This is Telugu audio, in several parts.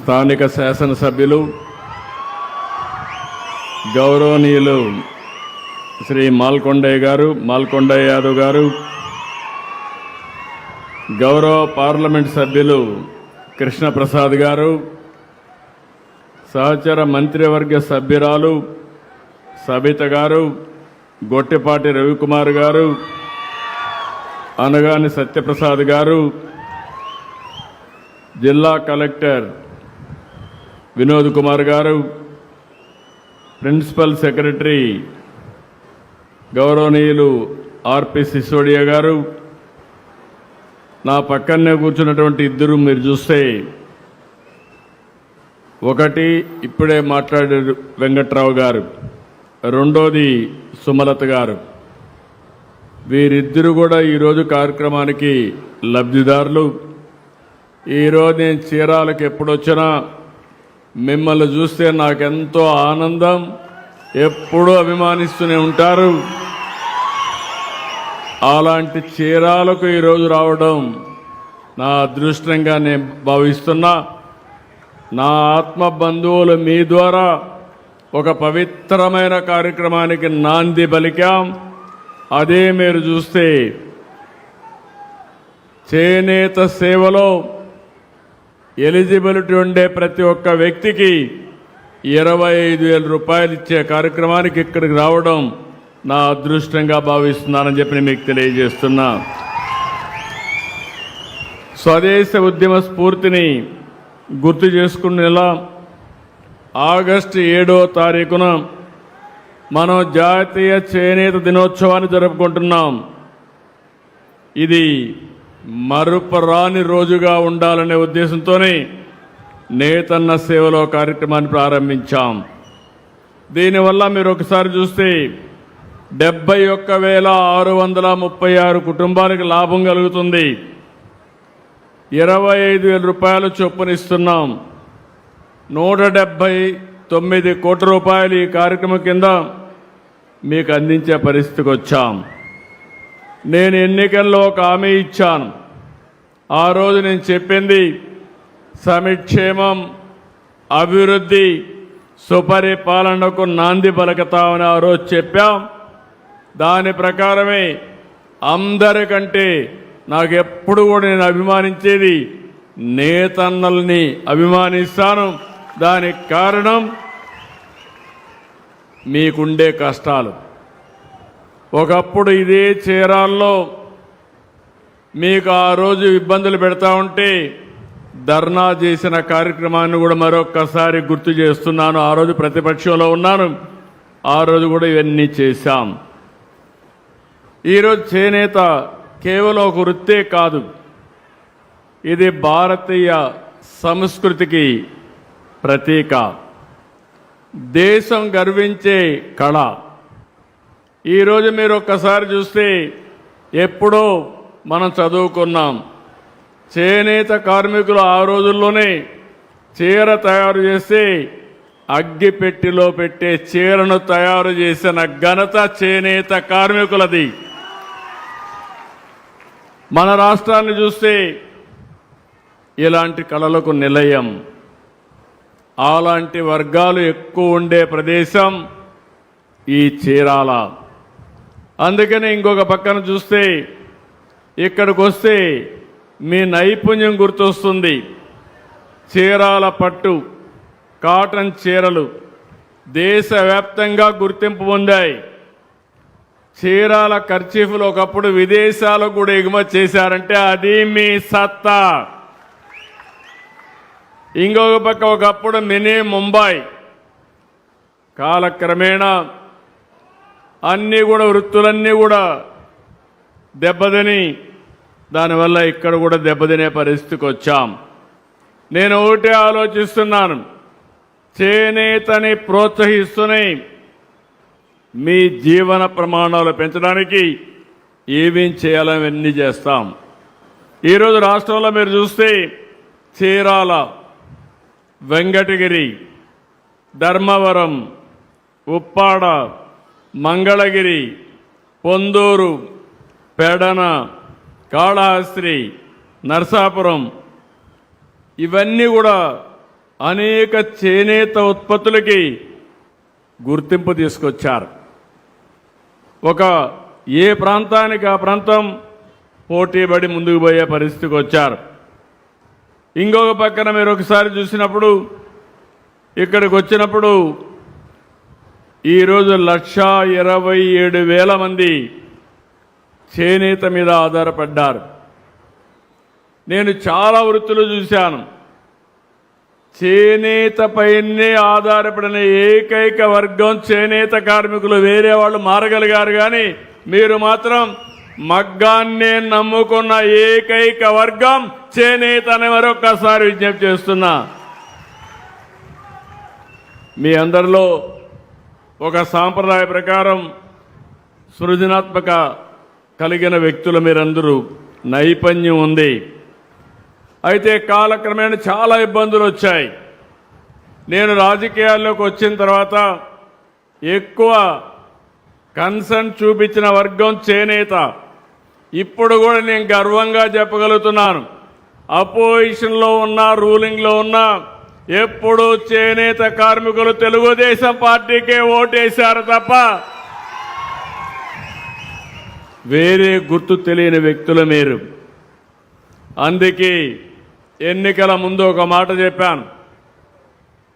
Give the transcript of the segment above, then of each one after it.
స్థానిక శాసనసభ్యులు గౌరవనీయులు శ్రీ మాల్కొండ యాదవ్ గారు, గౌరవ పార్లమెంట్ సభ్యులు కృష్ణప్రసాద్ గారు, సహచర మంత్రివర్గ సభ్యురాలు సబిత గారు, గొట్టిపాటి రవికుమార్ గారు, అనగాని సత్యప్రసాద్ గారు, జిల్లా కలెక్టర్ వినోద్ కుమార్ గారు, ప్రిన్సిపల్ సెక్రటరీ గౌరవనీయులు ఆర్పి సిసోడియా గారు, నా పక్కనే కూర్చున్నటువంటి ఇద్దరు మీరు చూస్తే, ఒకటి ఇప్పుడే మాట్లాడారు వెంకట్రావు గారు, రెండోది సుమలత గారు. వీరిద్దరూ కూడా ఈరోజు కార్యక్రమానికి లబ్ధిదారులు. ఈరోజు నేను చీరాలకు ఎప్పుడొచ్చినా మిమ్మల్ని చూస్తే నాకెంతో ఆనందం, ఎప్పుడూ అభిమానిస్తూనే ఉంటారు. అలాంటి చీరాలకు ఈరోజు రావడం నా అదృష్టంగా నేను భావిస్తున్నా. నా ఆత్మ బంధువులు మీ ద్వారా ఒక పవిత్రమైన కార్యక్రమానికి నాంది పలికాం. అదే మీరు చూస్తే చేనేత సేవలో ఎలిజిబిలిటీ ఉండే ప్రతి ఒక్క వ్యక్తికి 25,000 రూపాయలు ఇచ్చే కార్యక్రమానికి ఇక్కడికి రావడం నా అదృష్టంగా భావిస్తున్నానని చెప్పి మీకు తెలియజేస్తున్నా. స్వదేశ ఉద్యమ స్ఫూర్తిని గుర్తు చేసుకునేలా ఆగస్టు 7వ తారీఖున మనం జాతీయ చేనేత దినోత్సవాన్ని జరుపుకుంటున్నాం. ఇది మరుపురాని రోజుగా ఉండాలనే ఉద్దేశంతోనే నేతన్న సేవలో కార్యక్రమాన్ని ప్రారంభించాం. దీనివల్ల మీరు ఒకసారి చూస్తే 71,636 కుటుంబాలకు లాభం కలుగుతుంది. 25,000 రూపాయలు చొప్పునిస్తున్నాం. 179 కోట్ల రూపాయలు ఈ కార్యక్రమం కింద మీకు అందించే పరిస్థితికి వచ్చాం. నేను ఎన్నికల్లో ఒక హామీ ఇచ్చాను. ఆ రోజు నేను చెప్పింది సంక్షేమం, అభివృద్ధి, సుపరిపాలనకు నాంది పలుకుతామని ఆ రోజు చెప్పాం. దాని ప్రకారమే అందరికంటే నాకు ఎప్పుడు కూడా నేను అభిమానించేది నేతన్నల్ని అభిమానిస్తాను. దానికి కారణం మీకుండే కష్టాలు. ఒకప్పుడు ఇదే చీరాల్లో మీకు ఆ రోజు ఇబ్బందులు పెడతా ఉంటే ధర్నా చేసిన కార్యక్రమాన్ని కూడా మరొక్కసారి గుర్తు చేస్తున్నాను. ఆ రోజు ప్రతిపక్షంలో ఉన్నాను, ఆ రోజు కూడా ఇవన్నీ చేశాం. ఈరోజు చేనేత కేవలం ఒక వృత్తే కాదు, ఇది భారతీయ సంస్కృతికి ప్రతీక, దేశం గర్వించే కళ. ఈరోజు మీరు ఒక్కసారి చూస్తే ఎప్పుడో మనం చదువుకున్నాం, చేనేత కార్మికులు ఆ రోజుల్లోనే చీర తయారు చేసి అగ్గిపెట్టిలో పెట్టే చీరను తయారు చేసిన ఘనత చేనేత కార్మికులది. మన రాష్ట్రాన్ని చూస్తే ఇలాంటి కళలకు నిలయం, అలాంటి వర్గాలు ఎక్కువ ఉండే ప్రదేశం ఈ చీరాల. అందుకని ఇంకొక పక్కన చూస్తే ఇక్కడికి వస్తే మీ నైపుణ్యం గుర్తొస్తుంది. చీరాల పట్టు, కాటన్ చీరలు దేశవ్యాప్తంగా గుర్తింపు పొందాయి. చీరాల కర్చీఫ్లు ఒకప్పుడు విదేశాలకు కూడా ఎగుమతి చేశారంటే అది మీ సత్తా. ఇంకొక పక్క ఒకప్పుడు మినీ ముంబై, కాలక్రమేణా అన్నీ కూడా వృత్తులన్నీ కూడా దెబ్బతిని దానివల్ల ఇక్కడ కూడా దెబ్బతినే పరిస్థితికి వచ్చాం. నేను ఒకటే ఆలోచిస్తున్నాను, చేనేతని ప్రోత్సహిస్తూనే మీ జీవన ప్రమాణాలు పెంచడానికి ఏమేం చేయాలో అవన్నీ చేస్తాం. ఈరోజు రాష్ట్రంలో మీరు చూస్తే చీరాల, వెంకటగిరి, ధర్మవరం, ఉప్పాడ, మంగళగిరి, పొందూరు, పెడన, కాళహస్తి, నరసాపురం ఇవన్నీ కూడా అనేక చేనేత ఉత్పత్తులకి గుర్తింపు తీసుకొచ్చారు. ఏ ప్రాంతానికి ఆ ప్రాంతం పోటీపడి ముందుకు పోయే పరిస్థితికి వచ్చారు. ఇంకొక పక్కన మీరు ఒకసారి చూసినప్పుడు ఇక్కడికి వచ్చినప్పుడు ఈరోజు 1,27,000 మంది చేనేత మీద ఆధారపడ్డారు. నేను చాలా వృత్తులు చూశాను. చేనేత పైనే ఆధారపడిన ఏకైక వర్గం చేనేత కార్మికులు. వేరే వాళ్ళు మారగలిగారు, కానీ మీరు మాత్రం మగ్గాన్నే నమ్ముకున్న ఏకైక వర్గం చేనేత అని మరొక్కసారి విజ్ఞప్తి చేస్తున్నా. మీ అందరిలో ఒక సాంప్రదాయ ప్రకారం సృజనాత్మక కలిగిన వ్యక్తులు మీరందరూ, నైపుణ్యం ఉంది. అయితే కాలక్రమేణా చాలా ఇబ్బందులు వచ్చాయి. నేను రాజకీయాల్లోకి వచ్చిన తర్వాత ఎక్కువ కన్సర్న్ చూపించిన వర్గం చేనేత. ఇప్పుడు కూడా నేను గర్వంగా చెప్పగలుగుతున్నాను, అపోజిషన్లో ఉన్నా రూలింగ్లో ఉన్నా ఎప్పుడూ చేనేత కార్మికులు తెలుగుదేశం పార్టీకే ఓటేశారు తప్ప వేరే గుర్తు తెలియని వ్యక్తులు మీరు. అందుకే ఎన్నికల ముందు ఒక మాట చెప్పాను.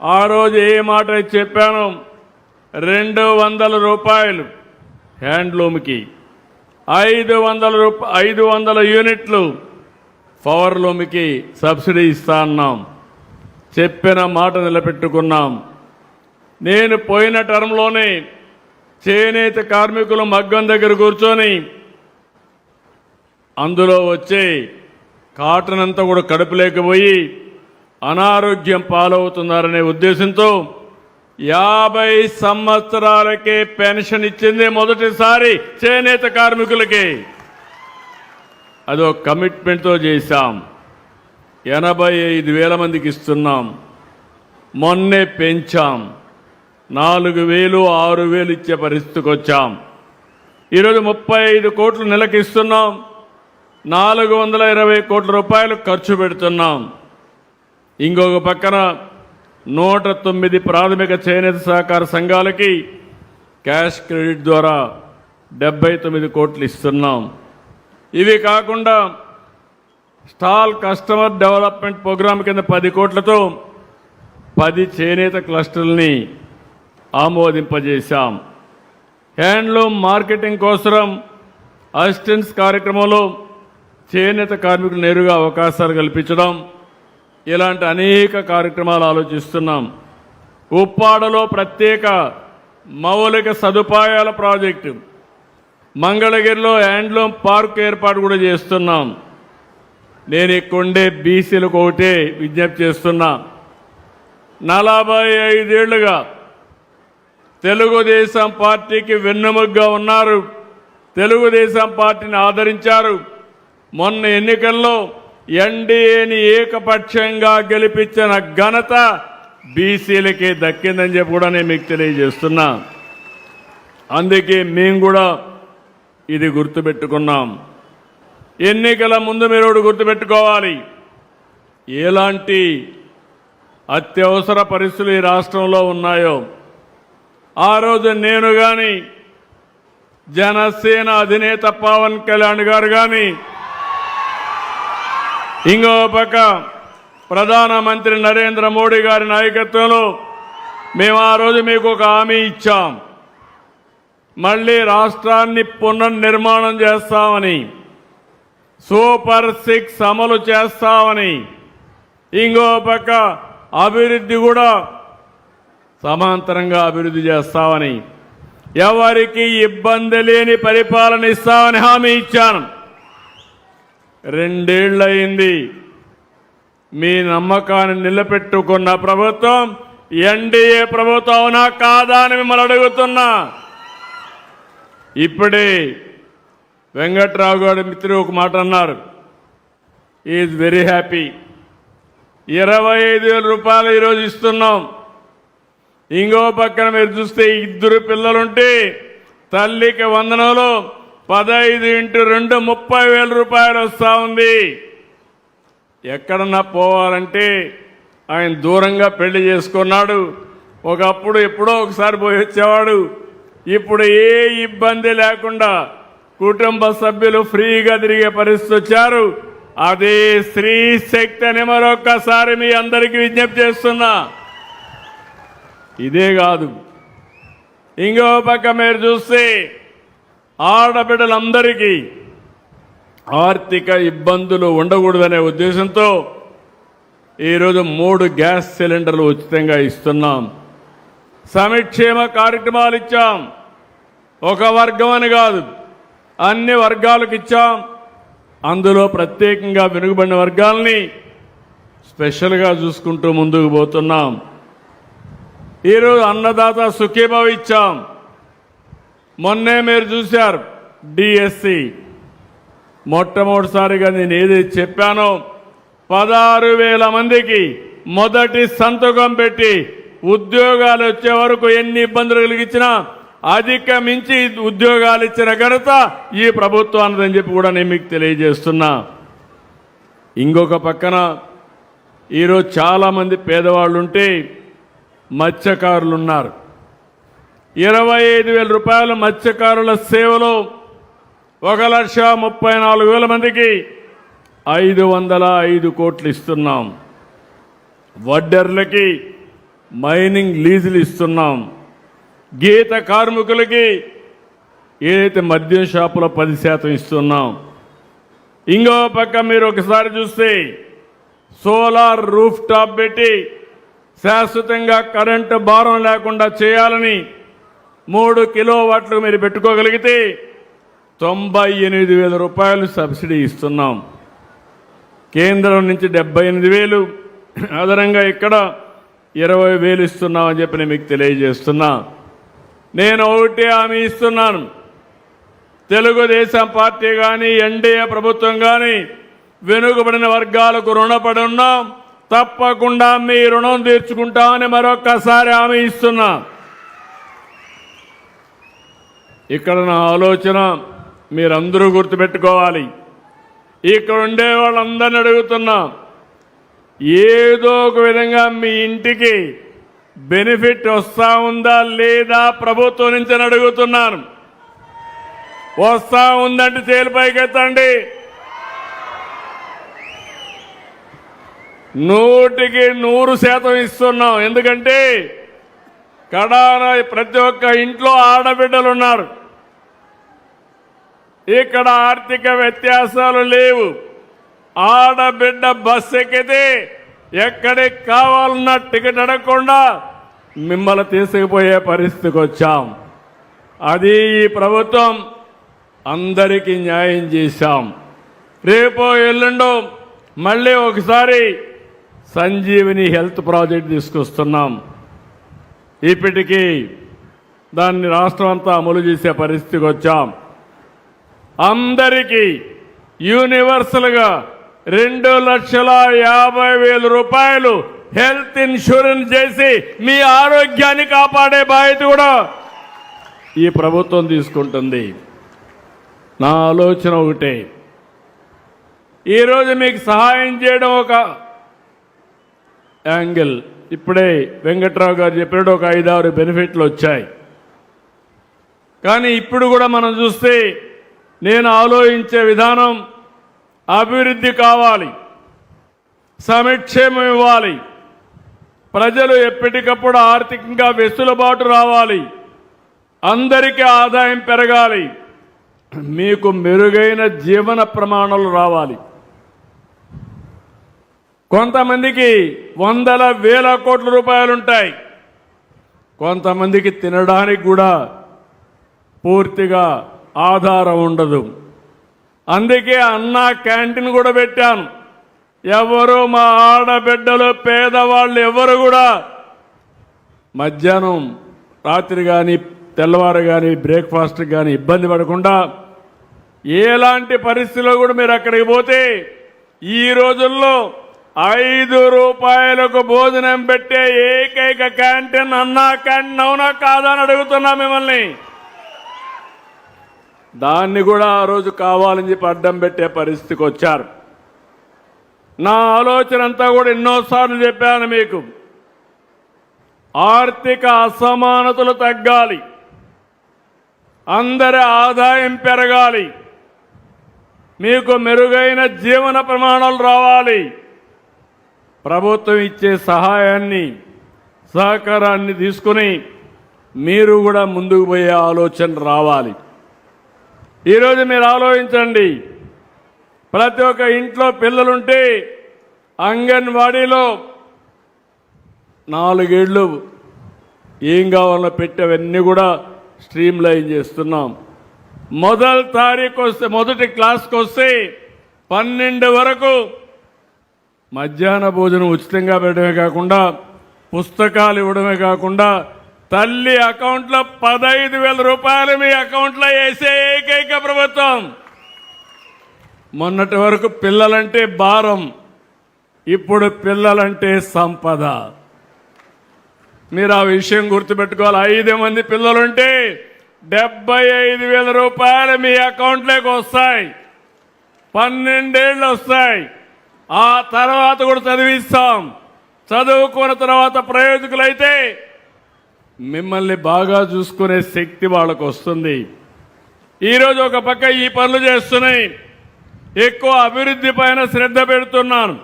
ఆ రోజు ఏ మాట చెప్పాను? 200 రూపాయలు హ్యాండ్లూమ్కి, 500 యూనిట్లు పవర్లూమ్కి సబ్సిడీ ఇస్తా అన్నాం. చెప్పిన మాట నిలబెట్టుకున్నాం. నేను పోయిన టర్మ్లోనే చేనేత కార్మికులు మగ్గం దగ్గర కూర్చొని అందులో వచ్చే కాటన్ అంతా కూడా కడుపులేకపోయి అనారోగ్యం పాలవుతున్నారనే ఉద్దేశంతో 50 సంవత్సరాలకే పెన్షన్ ఇచ్చింది మొదటిసారి చేనేత కార్మికులకి. అదో కమిట్మెంట్తో చేశాం. 85,000 మందికి ఇస్తున్నాం. మొన్నే పెంచాం. 4,000, 6,000 ఇచ్చే పరిస్థితికి వచ్చాం. ఈరోజు 35 కోట్లు నెలకు ఇస్తున్నాం. 420 కోట్ల రూపాయలు ఖర్చు పెడుతున్నాం. ఇంకొక పక్కన 109 ప్రాథమిక చేనేత సహకార సంఘాలకి క్యాష్ క్రెడిట్ ద్వారా 79 కోట్లు ఇస్తున్నాం. ఇవి కాకుండా స్టాల్ కస్టమర్ డెవలప్మెంట్ ప్రోగ్రాం కింద 10 కోట్లతో 10 చేనేత క్లస్టర్లని ఆమోదింపజేశాం. హ్యాండ్లూమ్ మార్కెటింగ్ కోసం అసిస్టెన్స్ కార్యక్రమంలో చేనేత కార్మికులు నేరుగా అవకాశాలు కల్పించడం, ఇలాంటి అనేక కార్యక్రమాలు ఆలోచిస్తున్నాం. ఉప్పాడలో ప్రత్యేక మౌలిక సదుపాయాల ప్రాజెక్టు, మంగళగిరిలో హ్యాండ్లూమ్ పార్క్ ఏర్పాటు కూడా చేస్తున్నాం. నేను ఇక్కడుండే బీసీలకు ఒకటే విజ్ఞప్తి చేస్తున్నా. 45 ఏళ్లుగా తెలుగుదేశం పార్టీకి వెన్నెముగ్గా ఉన్నారు. తెలుగుదేశం పార్టీని ఆదరించారు. మొన్న ఎన్నికల్లో ఎన్డీఏని ఏకపక్షంగా గెలిపించిన ఘనత బీసీలకే దక్కిందని చెప్పి కూడా నేను మీకు తెలియజేస్తున్నా. అందుకే మేము కూడా ఇది గుర్తుపెట్టుకున్నాం. ఎన్నికల ముందు మీరు గుర్తుపెట్టుకోవాలి, ఎలాంటి అత్యవసర పరిస్థితులు ఈ రాష్ట్రంలో ఉన్నాయో. ఆ రోజు నేను కానీ, జనసేన అధినేత పవన్ కళ్యాణ్ గారు కానీ, ఇంకో పక్క ప్రధానమంత్రి నరేంద్ర మోడీ గారి నాయకత్వంలో మేము ఆ రోజు మీకు ఒక హామీ ఇచ్చాం. మళ్ళీ రాష్ట్రాన్ని పునర్నిర్మాణం చేస్తామని, సూపర్ 6 అమలు చేస్తామని, ఇంకో పక్క అభివృద్ధి కూడా సమాంతరంగా అభివృద్ధి చేస్తామని, ఎవరికి ఇబ్బంది లేని పరిపాలన ఇస్తామని హామీ ఇచ్చాను. 2 ఏళ్లయింది. మీ నమ్మకాన్ని నిలబెట్టుకున్న ప్రభుత్వం ఎన్డీఏ ప్రభుత్వం అవునా కాదా అని మిమ్మల్ని అడుగుతున్నా. ఇప్పుడే వెంకట్రావు గారి మిత్రుడు ఒక మాట అన్నారు. Is very happy. 25,000 రూపాయలు ఈరోజు ఇస్తున్నాం. ఇంకో పక్కన మీరు చూస్తే 2 పిల్లలుంటే తల్లికి వందనంలో 15 × 2 30,000 రూపాయలు వస్తూ ఉంది. ఎక్కడన్నా పోవాలంటే ఆయన దూరంగా పెళ్లి చేసుకున్నాడు. ఒకప్పుడు ఎప్పుడో ఒకసారి పోయి వచ్చేవాడు. ఇప్పుడు ఏ ఇబ్బంది లేకుండా కుటుంబ సభ్యులు ఫ్రీగా తిరిగే పరిస్థితి వచ్చారు. అదే స్త్రీ శక్తి అని మరొక్కసారి మీ అందరికీ విజ్ఞప్తి చేస్తున్నా. ఇదే కాదు, ఇంకో పక్క మీరు చూస్తే ఆడబిడ్డలందరికీ ఆర్థిక ఇబ్బందులు ఉండకూడదనే ఉద్దేశంతో ఈరోజు 3 గ్యాస్ సిలిండర్లు ఉచితంగా ఇస్తున్నాం. సంక్షేమ కార్యక్రమాలు ఇచ్చాం. ఒక వర్గం అని కాదు, అన్ని వర్గాలకు ఇచ్చాం. అందులో ప్రత్యేకంగా వెనుకబడిన వర్గాల్ని స్పెషల్గా చూసుకుంటూ ముందుకు పోతున్నాం. ఈరోజు అన్నదాత సుఖీభవ ఇచ్చాం. మొన్నే మీరు చూశారు డిఎస్సి. మొట్టమొదటిసారిగా నేను ఏదైతే చెప్పానో 16,000 మందికి మొదటి సంతకం పెట్టి ఉద్యోగాలు వచ్చే వరకు ఎన్ని ఇబ్బందులు కలిగించినా అధిగమించి ఉద్యోగాలు ఇచ్చిన ఘనత ఈ ప్రభుత్వానిదని చెప్పి కూడా నేను మీకు తెలియజేస్తున్నా. ఇంకొక పక్కన ఈరోజు చాలామంది పేదవాళ్ళు ఉంటే మత్స్యకారులు ఉన్నారు. 25,000 రూపాయల మత్స్యకారుల సేవలో 1,34,000 మందికి 505 కోట్లు ఇస్తున్నాం. వడ్డర్లకి మైనింగ్ లీజులు ఇస్తున్నాం. గీత కార్మికులకి ఏదైతే మద్యం షాపులో 10% ఇస్తున్నాం. ఇంకో పక్క మీరు ఒకసారి చూస్తే సోలార్ రూఫ్ టాప్ పెట్టి శాశ్వతంగా కరెంటు భారం లేకుండా చేయాలని 3 కిలోవాట్లు మీరు పెట్టుకోగలిగితే 98,000 రూపాయలు సబ్సిడీ ఇస్తున్నాం. కేంద్రం నుంచి 78,000, అదనంగా ఇక్కడ 20,000 ఇస్తున్నామని చెప్పి నేను మీకు తెలియజేస్తున్నా. నేను ఒకటి హామీ ఇస్తున్నాను, తెలుగుదేశం పార్టీ కానీ ఎన్డీఏ ప్రభుత్వం కానీ వెనుకబడిన వర్గాలకు రుణపడి ఉన్నాం. తప్పకుండా మీ రుణం తీర్చుకుంటామని మరొక్కసారి హామీ ఇస్తున్నా. ఇక్కడ నా ఆలోచన మీరందరూ గుర్తుపెట్టుకోవాలి. ఇక్కడ ఉండే వాళ్ళందరినీ అడుగుతున్నా, ఏదో ఒక విధంగా మీ ఇంటికి బెనిఫిట్ వస్తా ఉందా లేదా ప్రభుత్వం నుంచి అని అడుగుతున్నాను. వస్తా ఉందంటే చేలు పైకెత్తండి. 100% ఇస్తున్నాం. ఎందుకంటే కడాన ప్రతి ఒక్క ఇంట్లో ఆడబిడ్డలు ఉన్నారు. ఇక్కడ ఆర్థిక వ్యత్యాసాలు లేవు. ఆడబిడ్డ బస్సు ఎక్కితే ఎక్కడికి కావాలన్నా టికెట్ అడగకుండా మిమ్మల్ని తీసుకుపోయే పరిస్థితికి వచ్చాం. అది ఈ ప్రభుత్వం అందరికీ న్యాయం చేశాం. రేపో ఎల్లుండో మళ్ళీ ఒకసారి సంజీవిని హెల్త్ ప్రాజెక్ట్ తీసుకొస్తున్నాం. ఇప్పటికీ దాన్ని రాష్ట్రం అంతా అమలు చేసే పరిస్థితికి వచ్చాం. అందరికీ యూనివర్సల్గా 2,50,000 రూపాయలు హెల్త్ ఇన్సూరెన్స్ చేసి మీ ఆరోగ్యాన్ని కాపాడే బాధ్యత కూడా ఈ ప్రభుత్వం తీసుకుంటుంది. నా ఆలోచన ఒకటే, ఈరోజు మీకు సహాయం చేయడం ఒక యాంగిల్. ఇప్పుడే వెంకట్రావు గారు చెప్పినట్టు ఒక 5-6 బెనిఫిట్లు వచ్చాయి. కానీ ఇప్పుడు కూడా మనం చూస్తే నేను ఆలోచించే విధానం అభివృద్ధి కావాలి, సంక్షేమం ఇవ్వాలి, ప్రజలు ఎప్పటికప్పుడు ఆర్థికంగా వెసులుబాటు రావాలి, అందరికీ ఆదాయం పెరగాలి, మీకు మెరుగైన జీవన ప్రమాణాలు రావాలి. కొంతమందికి 100,000 కోట్ల రూపాయలు ఉంటాయి, కొంతమందికి తినడానికి కూడా పూర్తిగా ఆధారం ఉండదు. అందుకే అన్నా క్యాంటీన్ కూడా పెట్టాను. ఎవరు మా ఆడబిడ్డలు పేదవాళ్ళు ఎవరు కూడా మధ్యాహ్నం రాత్రి కానీ తెల్లవారు కానీ బ్రేక్ఫాస్ట్ కానీ ఇబ్బంది పడకుండా ఎలాంటి పరిస్థితిలో కూడా మీరు అక్కడికి పోతే ఈ రోజుల్లో 5 రూపాయలకు భోజనం పెట్టే ఏకైక క్యాంటీన్ అన్నా క్యాంటీన్ అవునా కాదా అని అడుగుతున్నా మిమ్మల్ని. దాన్ని కూడా ఆ రోజు కావాలని చెప్పి అడ్డం పెట్టే పరిస్థితికి వచ్చారు. నా ఆలోచన అంతా కూడా ఎన్నోసార్లు చెప్పాను మీకు. ఆర్థిక అసమానతలు తగ్గాలి, అందరి ఆదాయం పెరగాలి, మీకు మెరుగైన జీవన ప్రమాణాలు రావాలి. ప్రభుత్వం ఇచ్చే సహాయాన్ని సహకారాన్ని తీసుకుని మీరు కూడా ముందుకు పోయే ఆలోచన రావాలి. ఈరోజు మీరు ఆలోచించండి, ప్రతి ఒక్క ఇంట్లో పిల్లలుంటే అంగన్వాడీలో 4 ఏళ్ళు ఏం కావాలో పెట్టేవన్నీ కూడా స్ట్రీమ్ లైన్ చేస్తున్నాం. మొదటి క్లాస్కి వస్తే 12 వరకు మధ్యాహ్న భోజనం ఉచితంగా పెట్టడమే కాకుండా పుస్తకాలు ఇవ్వడమే కాకుండా తల్లి అకౌంట్లో 15,000 రూపాయలు మీ అకౌంట్లో వేసే ఏకైక ప్రభుత్వం. మొన్నటి వరకు పిల్లలంటే భారం, ఇప్పుడు పిల్లలంటే సంపద. మీరు ఆ విషయం గుర్తుపెట్టుకోవాలి. 5 మంది పిల్లలుంటే 75,000 రూపాయలు మీ అకౌంట్లోకి వస్తాయి. 12 ఏళ్ళు వస్తాయి. ఆ తర్వాత కూడా చదివిస్తాం. చదువుకున్న తర్వాత ప్రయోజకులైతే మిమ్మల్ని బాగా చూసుకునే శక్తి వాళ్ళకు వస్తుంది. ఈరోజు ఒక పక్క ఈ పనులు చేస్తున్నాయి, ఎక్కువ అభివృద్ధి పైన శ్రద్ధ పెడుతున్నాను.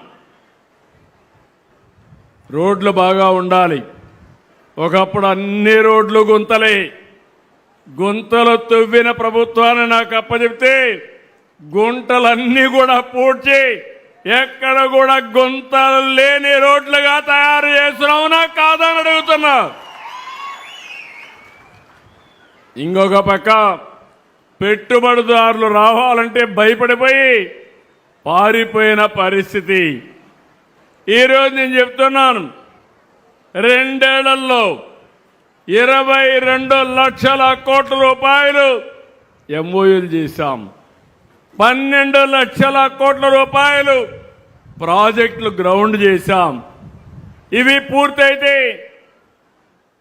రోడ్లు బాగా ఉండాలి. ఒకప్పుడు అన్ని రోడ్లు గుంతలే. గుంతలు తవ్విన ప్రభుత్వాన్ని నాకు అప్పచెప్తే గుంటలన్నీ కూడా పూడ్చి ఎక్కడ కూడా గుంతలు లేని రోడ్లుగా తయారు చేస్తున్నావునా కాదని అడుగుతున్నా. ఇంకొక పక్క పెట్టుబడిదారులు రావాలంటే భయపడిపోయి పారిపోయిన పరిస్థితి. ఈరోజు నేను చెప్తున్నాను, 2 ఏళ్లలో 22 లక్షల కోట్ల రూపాయలు ఎంఓయూలు చేశాం. 12 లక్షల కోట్ల రూపాయలు ప్రాజెక్టులు గ్రౌండ్ చేశాం. ఇవి పూర్తయితే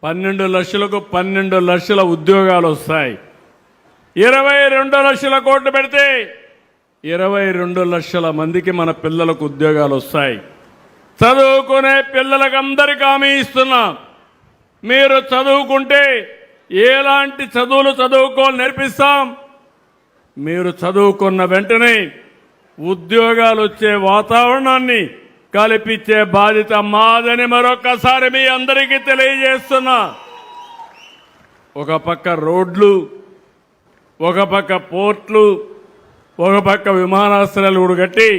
12 లక్షలకు 12 లక్షల ఉద్యోగాలు వస్తాయి. 22 లక్షల కోట్లు పెడితే 22 లక్షల మందికి మన పిల్లలకు ఉద్యోగాలు వస్తాయి. చదువుకునే పిల్లలకు అందరికీ హామీ ఇస్తున్నా, మీరు చదువుకుంటే ఎలాంటి చదువులు చదువుకోవాలి నేర్పిస్తాం. మీరు చదువుకున్న వెంటనే ఉద్యోగాలు వచ్చే వాతావరణాన్ని కల్పించే బాధ్యత మాదని మరొకసారి మీ అందరికీ తెలియజేస్తున్నా. ఒక పక్క రోడ్లు, ఒక పక్క పోర్ట్లు, ఒక పక్క విమానాశ్రయాలు కూడా కట్టి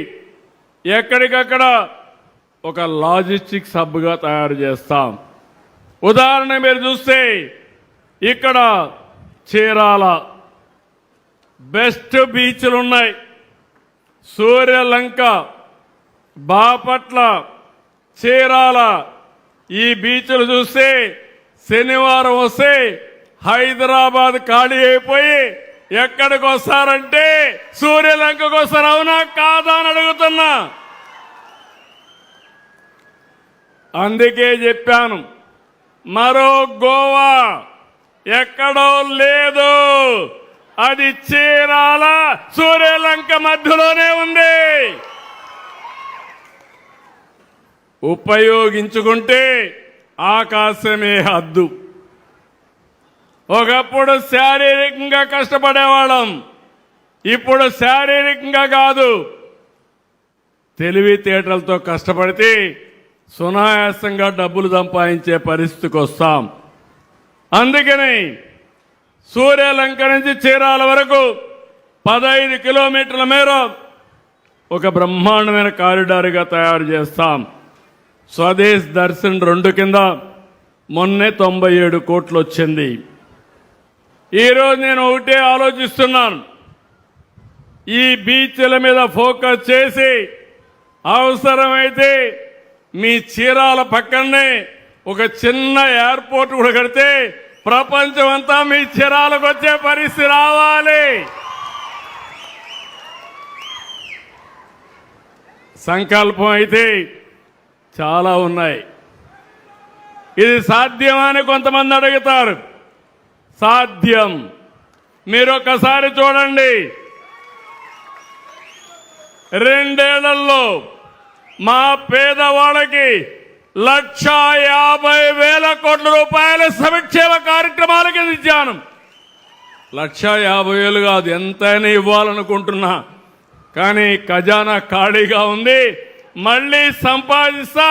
ఎక్కడికక్కడ ఒక లాజిస్టిక్స్ హబ్గా తయారు చేస్తాం. ఉదాహరణ మీరు చూస్తే ఇక్కడ చీరాల బెస్ట్ బీచ్లు ఉన్నాయి. సూర్యలంక, బాపట్ల, చీరాల ఈ బీచ్లు చూస్తే శనివారం వస్తే హైదరాబాద్ ఖాళీ అయిపోయి ఎక్కడికి వస్తారంటే సూర్యలంకకు వస్తారు. అవునా కాదా అని అడుగుతున్నా. అందుకే చెప్పాను, మరో గోవా ఎక్కడో లేదు, అది చీరాల సూర్యలంక మధ్యలోనే ఉంది. ఉపయోగించుకుంటే ఆకాశమే హద్దు. ఒకప్పుడు శారీరకంగా కష్టపడేవాళ్ళం, ఇప్పుడు శారీరకంగా కాదు, తెలివితేటలతో కష్టపడితే సునాయాసంగా డబ్బులు సంపాదించే పరిస్థితికి వస్తాం. అందుకని సూర్యలంక నుంచి చీరాల వరకు 15 కిలోమీటర్ల మేర ఒక బ్రహ్మాండమైన కారిడార్గా తయారు చేస్తాం. స్వదేశ్ దర్శన్ 2 కింద మొన్నే 97 కోట్లు వచ్చింది. ఈరోజు నేను ఒకటే ఆలోచిస్తున్నాను, ఈ బీచ్ల మీద ఫోకస్ చేసి అవసరమైతే మీ చీరాల పక్కనే ఒక చిన్న ఎయిర్పోర్ట్ కూడా కడితే ప్రపంచం అంతా మీ చీరాలకు వచ్చే పరిస్థితి రావాలి. సంకల్పం అయితే చాలా ఉన్నాయి. ఇది సాధ్యమని కొంతమంది అడుగుతారు. సాధ్యం. మీరు ఒక్కసారి చూడండి, 2 ఏళ్లలో మా పేదవాళ్ళకి 1,50,000 కోట్ల రూపాయల సంక్షేమ కార్యక్రమాలకి ఇచ్చాను. 1,50,000 కాదు, ఎంతైనా ఇవ్వాలనుకుంటున్నా. కానీ ఖజానా ఖాళీగా ఉంది. మళ్ళీ సంపాదిస్తా.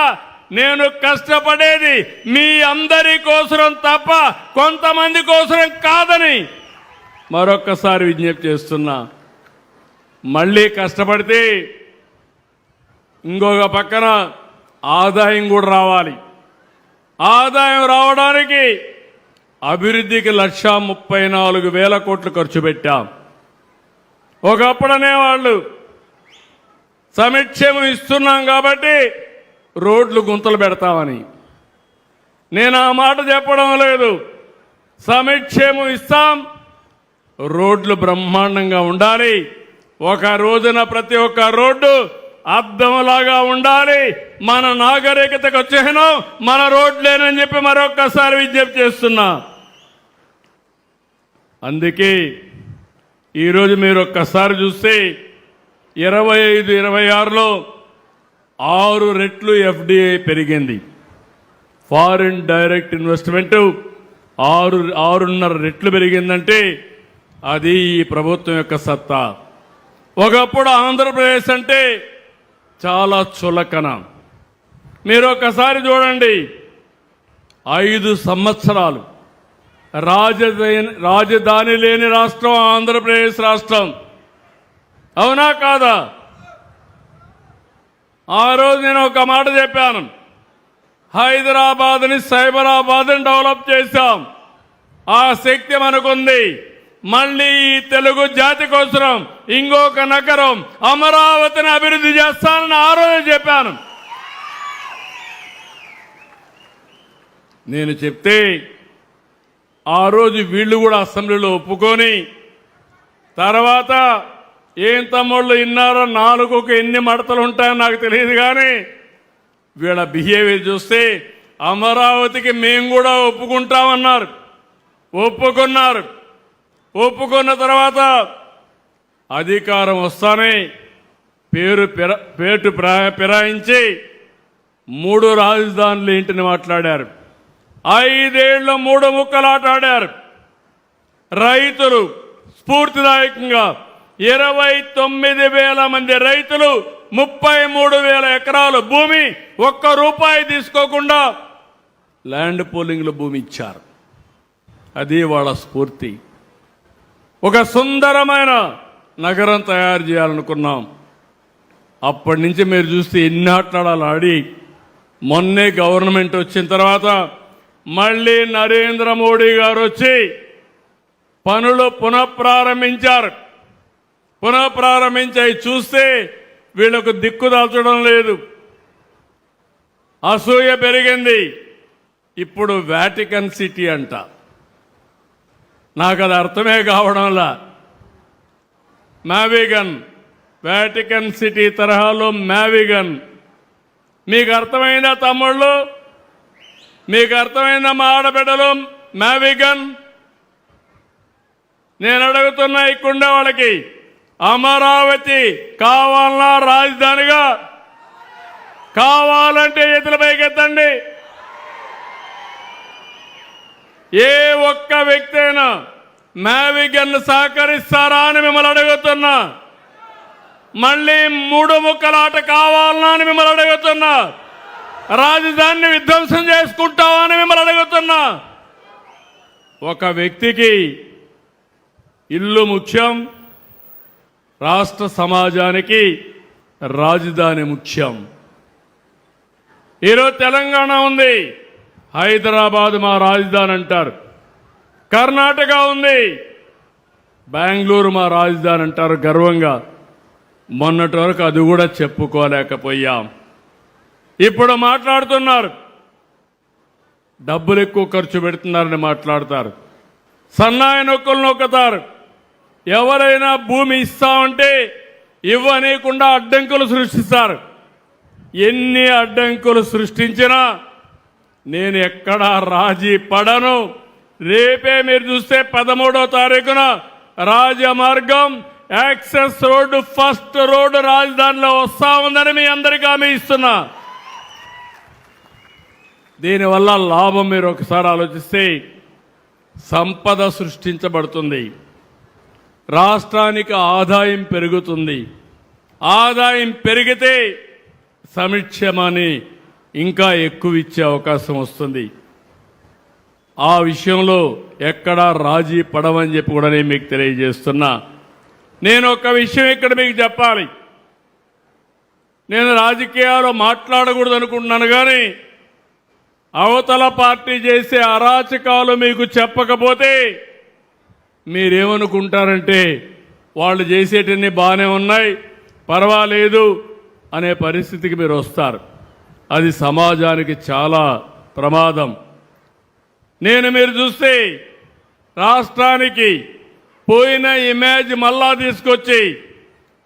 నేను కష్టపడేది మీ అందరి కోసం తప్ప కొంతమంది కోసం కాదని మరొక్కసారి విజ్ఞప్తి చేస్తున్నా. మళ్ళీ కష్టపడితే ఇంకొక పక్కన ఆదాయం కూడా రావాలి. ఆదాయం రావడానికి అభివృద్ధికి 1,34,000 కోట్లు ఖర్చు పెట్టాం. ఒకప్పుడనే వాళ్ళు సంక్షేమం ఇస్తున్నాం కాబట్టి రోడ్లు గుంతలు పెడతామని. నేను ఆ మాట చెప్పడం లేదు. సంక్షేమం ఇస్తాం, రోడ్లు బ్రహ్మాండంగా ఉండాలి. ఒక రోజున ప్రతి ఒక్క రోడ్డు అద్దంలాగా ఉండాలి. మన నాగరికతకు చిహ్నం మన రోడ్లేనని చెప్పి మరొక్కసారి విజ్ఞప్తి చేస్తున్నా. అందుకే ఈరోజు మీరు ఒక్కసారి చూస్తే 25-26లో 6 రెట్లు ఎఫ్డిఐ పెరిగింది. ఫారిన్ డైరెక్ట్ ఇన్వెస్ట్మెంట్ 6.5 రెట్లు పెరిగిందంటే అది ఈ ప్రభుత్వం యొక్క సత్తా. ఒకప్పుడు ఆంధ్రప్రదేశ్ అంటే చాలా చులకన. మీరు ఒక్కసారి చూడండి, 5 సంవత్సరాలు రాజధాని లేని రాష్ట్రం ఆంధ్రప్రదేశ్ రాష్ట్రం. అవునా కాదా? ఆ రోజు నేను ఒక మాట చెప్పాను, హైదరాబాద్ని సైబరాబాద్ని డెవలప్ చేశాం. ఆ శక్తి మనకుంది. మళ్ళీ ఈ తెలుగు జాతి కోసం ఇంకొక నగరం అమరావతిని అభివృద్ధి చేస్తానని ఆ రోజు చెప్పాను. నేను చెప్తే ఆ రోజు వీళ్ళు కూడా అసెంబ్లీలో ఒప్పుకొని, తర్వాత ఏం తమ్ముళ్ళు ఇన్నారో 4కు ఎన్ని మడతలు ఉంటాయో నాకు తెలియదు, కానీ వీళ్ళ బిహేవియర్ చూస్తే అమరావతికి మేము కూడా ఒప్పుకుంటామన్నారు. ఒప్పుకున్నారు. ఒప్పుకున్న తర్వాత అధికారం వస్తానే పేటు ఫిరాయించి 3 రాజధానులు ఏంటిని మాట్లాడారు. 5 ఏళ్ళు 3 ముక్కలాట ఆడారు. రైతులు స్ఫూర్తిదాయకంగా 29,000 మంది రైతులు 33,000 ఎకరాలు భూమి ₹1 తీసుకోకుండా ల్యాండ్ పూలింగ్లో భూమి ఇచ్చారు. అది వాళ్ళ స్ఫూర్తి. ఒక సుందరమైన నగరం తయారు చేయాలనుకున్నాం. అప్పటి నుంచి మీరు చూస్తే ఎన్ని ఆటలాడాలు ఆడి మొన్నే గవర్నమెంట్ వచ్చిన తర్వాత మళ్ళీ నరేంద్ర మోడీ గారు వచ్చి పనులు పునఃప్రారంభించారు. పునఃప్రారంభించి చూస్తే వీళ్ళకు దిక్కుదాల్చడం లేదు. అసూయ పెరిగింది. ఇప్పుడు వాటికన్ సిటీ అంట. నాకు అది అర్థమే కావడంలా. మ్యావిగన్, వాటికన్ సిటీ తరహాలో మ్యావిగన్. మీకు అర్థమైందా తమ్ముళ్ళు? మీకు అర్థమైందా మా ఆడబిడ్డలు? మ్యావిగన్. నేను అడుగుతున్నా ఇక్కడుండే వాళ్ళకి, అమరావతి కావాలన్నా రాజధానిగా? కావాలంటే చేతుల పైకెత్తండి. ఏ ఒక్క వ్యక్తి అయినా మ్యావిగన్ సహకరిస్తారా అని మిమ్మల్ని అడుగుతున్నా. మళ్ళీ 3 ముక్కలాట కావాలన్నా అని మిమ్మల్ని అడుగుతున్నా. రాజధానిని విధ్వంసం చేసుకుంటావా అని మిమ్మల్ని అడుగుతున్నా. ఒక వ్యక్తికి ఇల్లు ముఖ్యం, రాష్ట్ర సమాజానికి రాజధాని ముఖ్యం. ఈరోజు తెలంగాణ ఉంది, హైదరాబాద్ మా రాజధాని అంటారు. కర్ణాటక ఉంది, బెంగళూరు మా రాజధాని అంటారు గర్వంగా. మొన్నటి వరకు అది కూడా చెప్పుకోలేకపోయాం. ఇప్పుడు మాట్లాడుతున్నారు, డబ్బులు ఎక్కువ ఖర్చు పెడుతున్నారని మాట్లాడతారు. సన్నాయి నొక్కులు నొక్కుతారు. ఎవరైనా భూమి ఇస్తామంటే ఇవ్వనీయకుండా అడ్డంకులు సృష్టిస్తారు. ఎన్ని అడ్డంకులు సృష్టించినా నేను ఎక్కడా రాజీ పడను. రేపే మీరు చూస్తే 13వ తారీఖున రాజమార్గం యాక్సెస్ రోడ్డు ఫస్ట్ రోడ్డు రాజధానిలో వస్తా ఉందని మీ అందరికీ హామీ ఇస్తున్నా. దీనివల్ల లాభం మీరు ఒకసారి ఆలోచిస్తే సంపద సృష్టించబడుతుంది, రాష్ట్రానికి ఆదాయం పెరుగుతుంది. ఆదాయం పెరిగితే సంక్షేమాన్ని ఇంకా ఎక్కువ ఇచ్చే అవకాశం వస్తుంది. ఆ విషయంలో ఎక్కడా రాజీ పడవని చెప్పి కూడా నేను మీకు తెలియజేస్తున్నా. నేను ఒక విషయం ఇక్కడ మీకు చెప్పాలి. నేను రాజకీయాలు మాట్లాడకూడదు అనుకుంటున్నాను, కానీ అవతల పార్టీ చేసే అరాచకాలు మీకు చెప్పకపోతే మీరేమనుకుంటారంటే వాళ్ళు చేసేటన్ని బాగానే ఉన్నాయి, పర్వాలేదు అనే పరిస్థితికి మీరు వస్తారు. అది సమాజానికి చాలా ప్రమాదం. నేను మీరు చూస్తే రాష్ట్రానికి పోయిన ఇమేజ్ మళ్ళా తీసుకొచ్చి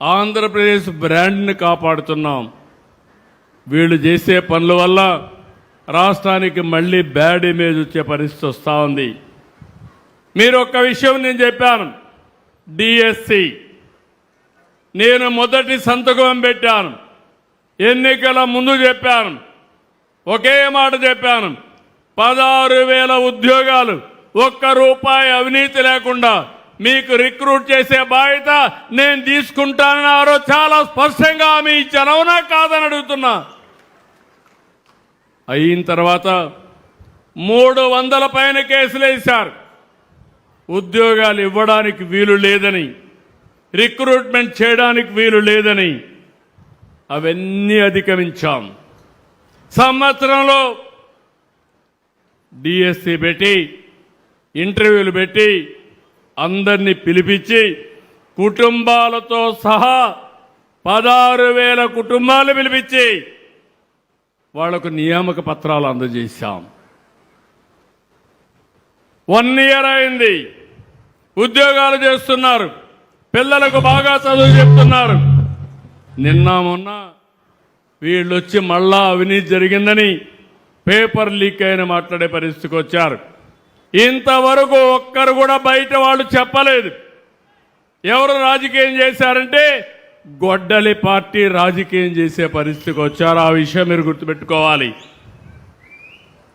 ఆంధ్రప్రదేశ్ బ్రాండ్ని కాపాడుతున్నాం. వీళ్ళు చేసే పనుల వల్ల రాష్ట్రానికి మళ్ళీ బ్యాడ్ ఇమేజ్ వచ్చే పరిస్థితి వస్తూ ఉంది. మీరు ఒక్క విషయం నేను చెప్పాను, డిఎస్సి నేను మొదటి సంతకం పెట్టాను, ఎన్నికల ముందు చెప్పాను, ఒకే మాట చెప్పాను, 16,000 ఉద్యోగాలు, ఒక్క రూపాయి అవినీతి లేకుండా మీకు రిక్రూట్ చేసే బాధ్యత నేను తీసుకుంటానని ఆ రోజు చాలా స్పష్టంగా హామీ ఇచ్చాను. అవునా కాదని అడుగుతున్నా. అయిన తర్వాత 300 పైన కేసులు వేశారు. ఉద్యోగాలు ఇవ్వడానికి వీలు లేదని, రిక్రూట్మెంట్ చేయడానికి వీలు లేదని అవన్నీ అధిగమించాం. సంవత్సరంలో డిఎస్సి పెట్టి ఇంటర్వ్యూలు పెట్టి అందరినీ పిలిపించి కుటుంబాలతో సహా 16,000 కుటుంబాలు పిలిపించి వాళ్లకు నియామక పత్రాలు అందజేశాం. 1 ఇయర్ అయింది, ఉద్యోగాలు చేస్తున్నారు, పిల్లలకు బాగా చదువు చెప్తున్నారు. నిన్న మొన్న వీళ్ళొచ్చి మళ్ళా అవినీతి జరిగిందని పేపర్ లీక్ అయిన మాట్లాడే పరిస్థితికి వచ్చారు. ఇంతవరకు ఒక్కరు కూడా బయట వాళ్ళు చెప్పలేదు. ఎవరు రాజకీయం చేశారంటే గొడ్డలి పార్టీ రాజకీయం చేసే పరిస్థితికి వచ్చారు. ఆ విషయం మీరు గుర్తుపెట్టుకోవాలి.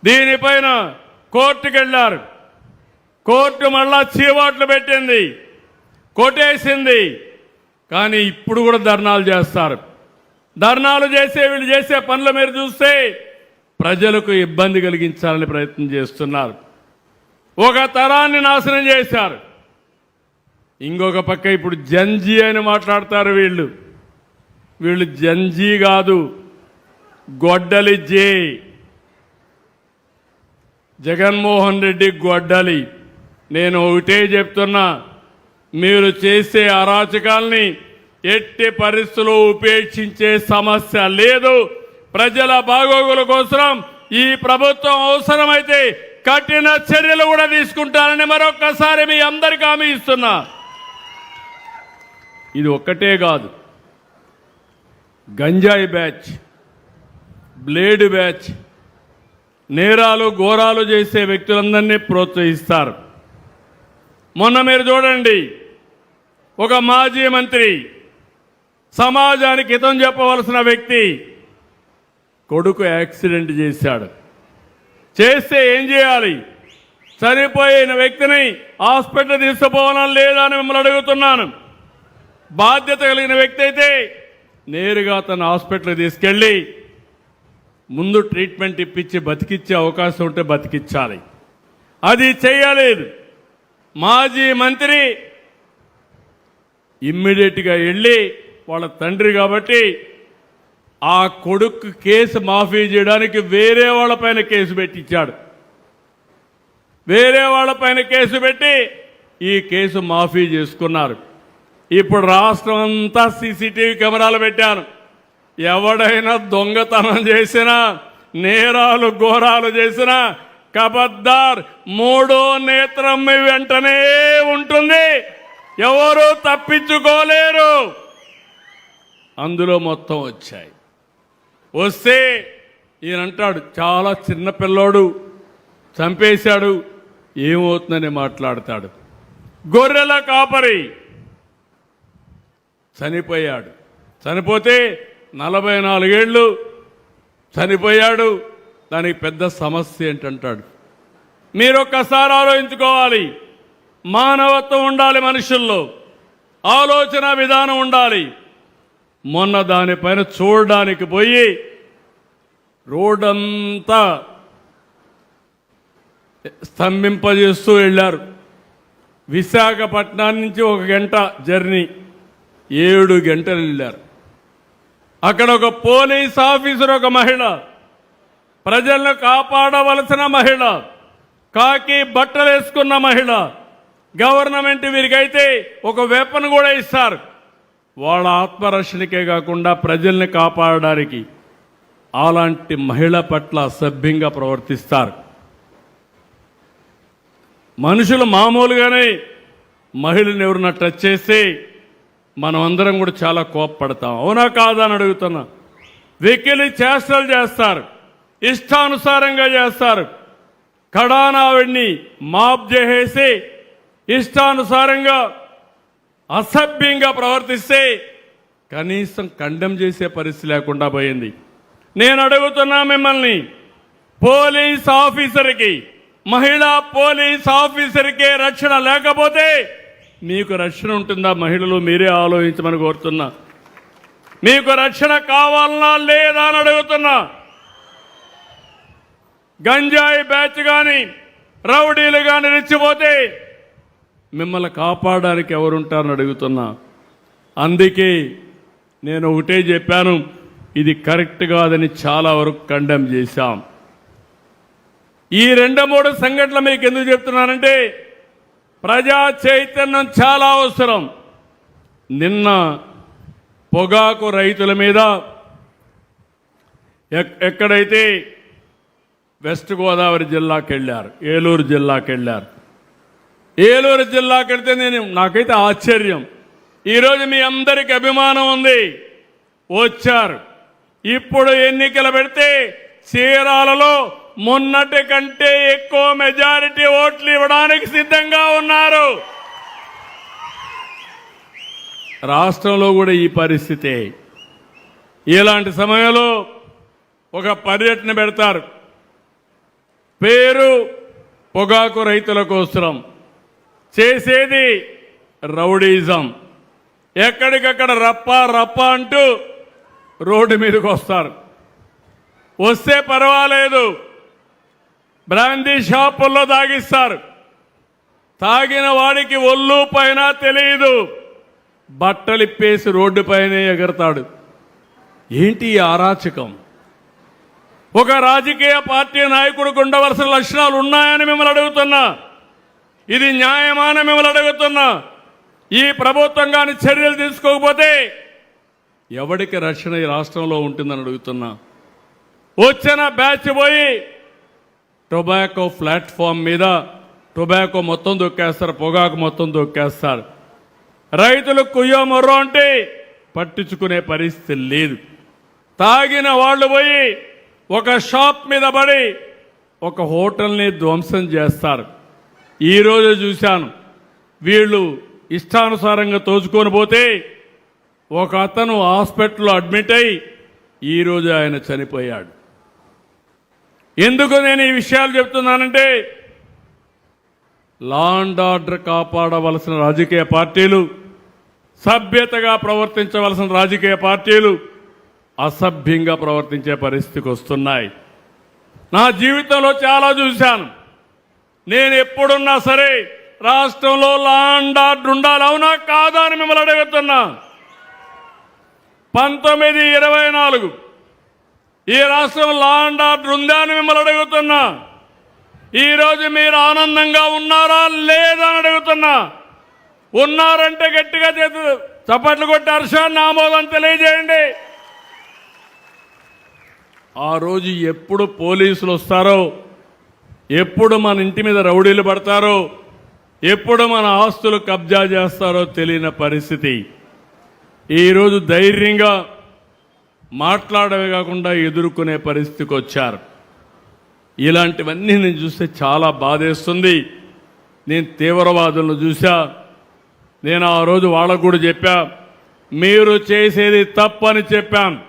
దీనిపైన కోర్టుకు వెళ్ళారు. కోర్టు మళ్ళా చీవాట్లు పెట్టింది, కొట్టేసింది. కానీ ఇప్పుడు కూడా ధర్నాలు చేస్తారు. ధర్నాలు చేసే వీళ్ళు చేసే పనులు మీరు చూస్తే ప్రజలకు ఇబ్బంది కలిగించాలని ప్రయత్నం చేస్తున్నారు. ఒక తరాన్ని నాశనం చేశారు. ఇంకొక పక్క ఇప్పుడు జంజీ అని మాట్లాడతారు. వీళ్ళు జంజీ కాదు, గొడ్డలి జే. జగన్మోహన్ రెడ్డి గొడ్డలి. నేను ఒకటే చెప్తున్నా, మీరు చేసే అరాచకాల్ని ఎట్టి పరిస్థితుల్లో ఉపేక్షించే సమస్య లేదు. ప్రజల బాగోగుల కోసం ఈ ప్రభుత్వం అవసరమైతే కఠిన చర్యలు కూడా తీసుకుంటారని మరొక్కసారి మీ అందరికీ హామీ ఇస్తున్నా. ఇది ఒక్కటే కాదు, గంజాయి బ్యాచ్, బ్లేడ్ బ్యాచ్, నేరాలు ఘోరాలు చేసే వ్యక్తులందరినీ ప్రోత్సహిస్తారు. మొన్న మీరు చూడండి, ఒక మాజీ మంత్రి, సమాజానికి హితం చెప్పవలసిన వ్యక్తి కొడుకు యాక్సిడెంట్ చేశాడు. చేస్తే ఏం చేయాలి? చనిపోయిన వ్యక్తిని హాస్పిటల్ తీసుకుపోవాలని లేదా అని మిమ్మల్ని అడుగుతున్నాను. బాధ్యత కలిగిన వ్యక్తి అయితే నేరుగా తన హాస్పిటల్ తీసుకెళ్ళి ముందు ట్రీట్మెంట్ ఇప్పించి బతికిచ్చే అవకాశం ఉంటే బతికించాలి. అది చేయలేదు. మాజీ మంత్రి ఇమ్మీడియట్గా వెళ్ళి వాళ్ళ తండ్రి కాబట్టి ఆ కొడుకు కేసు మాఫీ చేయడానికి వేరే వాళ్ళపైన కేసు పెట్టించాడు. వేరే వాళ్ళపైన కేసు పెట్టి ఈ కేసు మాఫీ చేసుకున్నారు. ఇప్పుడు రాష్ట్రం అంతా సీసీటీవీ కెమెరాలు పెట్టాను. ఎవడైనా దొంగతనం చేసినా, నేరాలు ఘోరాలు చేసినా కబద్దార్, 3వ నేత్రం మీ వెంటనే ఉంటుంది. ఎవరు తప్పించుకోలేరు. అందులో మొత్తం వచ్చాయి. వస్తే ఈయనంటాడు చాలా చిన్న పిల్లోడు, చంపేశాడు, ఏమవుతుందని మాట్లాడతాడు. గొర్రెల కాపరి చనిపోయాడు. చనిపోతే 44 ఏళ్ళు చనిపోయాడు. దానికి పెద్ద సమస్య ఏంటంటాడు. మీరు ఒక్కసారి ఆలోచించుకోవాలి. మానవత్వం ఉండాలి, మనుషుల్లో ఆలోచన విధానం ఉండాలి. మొన్న దానిపైన చూడడానికి పోయి రోడ్డంతా స్తంభింపజేస్తూ వెళ్ళారు. విశాఖపట్నం నుంచి 1 గంట జర్నీ, 7 గంటలు వెళ్ళారు. అక్కడ ఒక పోలీస్ ఆఫీసర్, ఒక మహిళ, ప్రజలను కాపాడవలసిన మహిళ, కాకి బట్టలు వేసుకున్న మహిళ, గవర్నమెంట్ వీరికైతే ఒక వెపన్ కూడా ఇస్తారు. వాళ్ళ ఆత్మరక్షణకే కాకుండా ప్రజల్ని కాపాడడానికి అలాంటి మహిళ పట్ల అసభ్యంగా ప్రవర్తిస్తారు. మనుషులు మామూలుగానే మహిళని ఎవరన్నా టచ్ చేస్తే మనం అందరం కూడా చాలా కోప్పడతాం. అవునా కాదా అని అడుగుతున్నా. వెకిలి చేష్టలు చేస్తారు, ఇష్టానుసారంగా చేస్తారు. కడానావిడిని మాప్ చేసేసి ఇష్టానుసారంగా అసభ్యంగా ప్రవర్తిస్తే కనీసం కండెం చేసే పరిస్థితి లేకుండా పోయింది. నేను అడుగుతున్నా మిమ్మల్ని, పోలీస్ ఆఫీసర్కి, మహిళా పోలీస్ ఆఫీసర్కే రక్షణ లేకపోతే మీకు రక్షణ ఉంటుందా? మహిళలు మీరే ఆలోచించమని కోరుతున్నా. మీకు రక్షణ కావాలన్నా లేదా అని అడుగుతున్నా. గంజాయి బ్యాచ్ కానీ రౌడీలు కానీ రెచ్చిపోతే మిమ్మల్ని కాపాడడానికి ఎవరుంటారని అడుగుతున్నా. అందుకే నేను ఒకటే చెప్పాను, ఇది కరెక్ట్ కాదని చాలా వరకు కండెమ్ చేశాం. ఈ 2-3 సంఘటనలు మీకు ఎందుకు చెప్తున్నానంటే ప్రజా చైతన్యం చాలా అవసరం. నిన్న పొగాకు రైతుల మీద ఎక్కడైతే వెస్ట్ గోదావరి జిల్లాకి వెళ్ళారు, ఏలూరు జిల్లాకి వెళ్ళారు. ఏలూరు జిల్లాకి వెళ్తే నాకైతే ఆశ్చర్యం. ఈరోజు మీ అందరికి అభిమానం ఉంది, వచ్చారు. ఇప్పుడు ఎన్నికలు పెడితే చీరాలలో మొన్నటి కంటే ఎక్కువ మెజారిటీ ఓట్లు ఇవ్వడానికి సిద్ధంగా ఉన్నారు. రాష్ట్రంలో కూడా ఈ పరిస్థితే. ఇలాంటి సమయంలో ఒక పర్యటన పెడతారు, పేరు పొగాకు రైతుల కోసం, చేసేది రౌడీజం. ఎక్కడికక్కడ రప్ప అంటూ రోడ్డు మీదకి వస్తారు. వస్తే పర్వాలేదు, బ్రాందీ షాపుల్లో తాగిస్తారు. తాగిన వాడికి ఒళ్ళు పైన తెలియదు, బట్టలిప్పేసి రోడ్డు పైనే ఎగరతాడు. ఏంటి ఈ అరాచకం? ఒక రాజకీయ పార్టీ నాయకుడికి ఉండవలసిన లక్షణాలు ఉన్నాయని మిమ్మల్ని అడుగుతున్నా. ఇది న్యాయమాన మిమ్మల్ని అడుగుతున్నా. ఈ ప్రభుత్వం కానీ చర్యలు తీసుకోకపోతే ఎవరికి రక్షణ ఈ రాష్ట్రంలో ఉంటుందని అడుగుతున్నా. వచ్చిన బ్యాచ్ పోయి టొబాకో ప్లాట్ఫామ్ మీద టొబాకో మొత్తం దొక్కేస్తారు, పొగాకు మొత్తం దొక్కేస్తారు. రైతులు కుయ్యో మొర్రో అంటే పట్టించుకునే పరిస్థితి లేదు. తాగిన వాళ్ళు పోయి ఒక షాప్ మీద పడి ఒక హోటల్ని ధ్వంసం చేస్తారు. ఈరోజు చూశాను, వీళ్ళు ఇష్టానుసారంగా తోచుకొని పోతే ఒక అతను హాస్పిటల్లో అడ్మిట్ అయి ఈరోజు ఆయన చనిపోయాడు. ఎందుకు నేను ఈ విషయాలు చెప్తున్నానంటే లా అండ్ ఆర్డర్ కాపాడవలసిన రాజకీయ పార్టీలు, సభ్యతగా ప్రవర్తించవలసిన రాజకీయ పార్టీలు అసభ్యంగా ప్రవర్తించే పరిస్థితికి వస్తున్నాయి. నా జీవితంలో చాలా చూశాను. నేను ఎప్పుడున్నా సరే రాష్ట్రంలో లా అండ్ ఆర్డర్ ఉండాలి, అవునా కాదా అని మిమ్మల్ని అడుగుతున్నా. 1924 ఈ రాష్ట్రం లా అండ్ ఆర్డర్ ఉందా అని మిమ్మల్ని అడుగుతున్నా. ఈరోజు మీరు ఆనందంగా ఉన్నారా లేదా అని అడుగుతున్నా. ఉన్నారంటే గట్టిగా చప్పట్లు కొట్టి హర్షాన్ని ఆమోదం తెలియజేయండి. ఆ రోజు ఎప్పుడు పోలీసులు వస్తారో, ఎప్పుడు మన ఇంటి మీద రౌడీలు పడతారో, ఎప్పుడు మన ఆస్తులు కబ్జా చేస్తారో తెలియని పరిస్థితి. ఈరోజు ధైర్యంగా మాట్లాడమే కాకుండా ఎదుర్కొనే పరిస్థితికి వచ్చారు. ఇలాంటివన్నీ నేను చూస్తే చాలా బాధేస్తుంది. నేను తీవ్రవాదులను చూశా. నేను ఆ రోజు వాళ్ళకు కూడా చెప్పా, మీరు చేసేది తప్పని చెప్పాను.